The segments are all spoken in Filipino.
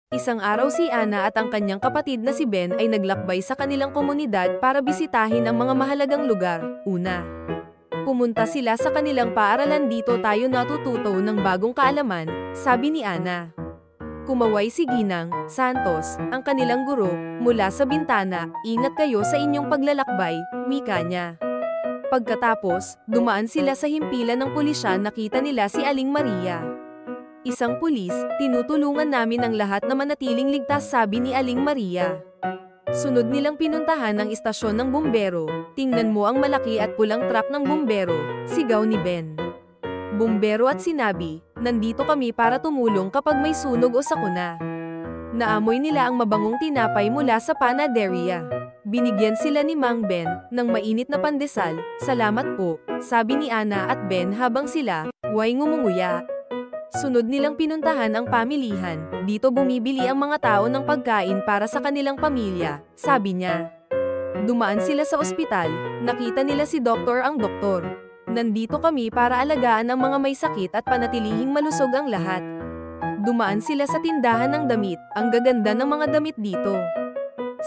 Isang araw si Ana at ang kanyang kapatid na si Ben ay naglakbay sa kanilang komunidad para bisitahin ang mga mahalagang lugar. Una, pumunta sila sa kanilang paaralan. Dito tayo natututo ng bagong kaalaman, sabi ni Ana. Kumaway si Ginang Santos, ang kanilang guro, mula sa bintana. Ingat kayo sa inyong paglalakbay, wika niya. Pagkatapos, dumaan sila sa himpilan ng pulisya. Nakita nila si Aling Maria. Isang pulis, tinutulungan namin ang lahat na manatiling ligtas, sabi ni Aling Maria. Sunod nilang pinuntahan ang istasyon ng bumbero. Tingnan mo ang malaki at pulang truck ng bumbero, sigaw ni Ben. Bumbero at sinabi, nandito kami para tumulong kapag may sunog o sakuna. Naamoy nila ang mabangong tinapay mula sa panaderia. Binigyan sila ni Mang Ben ng mainit na pandesal. Salamat po, sabi ni Ana at Ben habang sila way ngumunguya. Sunod nilang pinuntahan ang pamilihan. Dito bumibili ang mga tao ng pagkain para sa kanilang pamilya, sabi niya. Dumaan sila sa ospital. Nakita nila si Doktor ang doktor. Nandito kami para alagaan ang mga may sakit at panatilihing malusog ang lahat. Dumaan sila sa tindahan ng damit. Ang gaganda ng mga damit dito,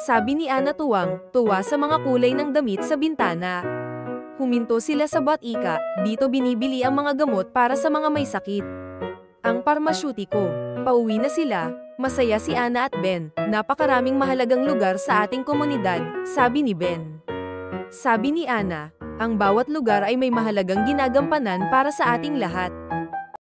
sabi ni Ana tuwang-tuwa sa mga kulay ng damit sa bintana. Huminto sila sa Botica. Dito binibili ang mga gamot para sa mga may sakit. Ang parmasyutiko. Pauwi na sila. Masaya si Ana at Ben. Napakaraming mahalagang lugar sa ating komunidad, sabi ni Ben. Sabi ni Ana, ang bawat lugar ay may mahalagang ginagampanan para sa ating lahat.